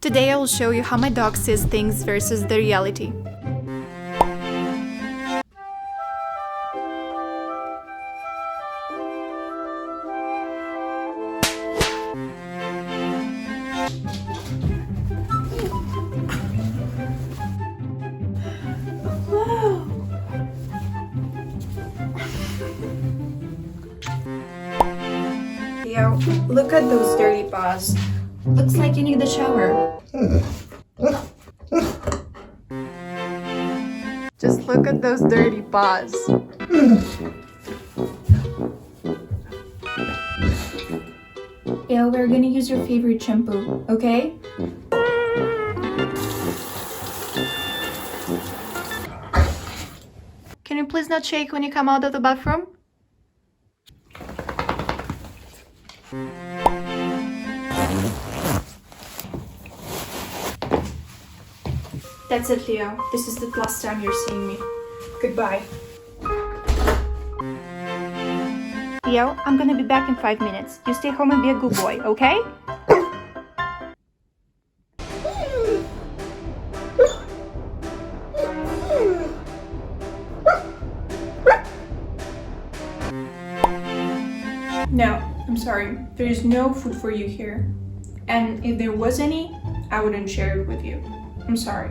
Today I will show you how my dog sees things versus the reality. Wow. Yo, look at those dirty paws. Looks like you need a shower. Just look at those dirty paws. Yeah, we're gonna use your favorite shampoo, okay? Can you please not shake when you come out of the bathroom? That's it, Leo. This is the last time you're seeing me. Goodbye. Leo, I'm gonna be back in 5 minutes. You stay home and be a good boy, okay? No, I'm sorry. There is no food for you here. And if there was any, I wouldn't share it with you. I'm sorry.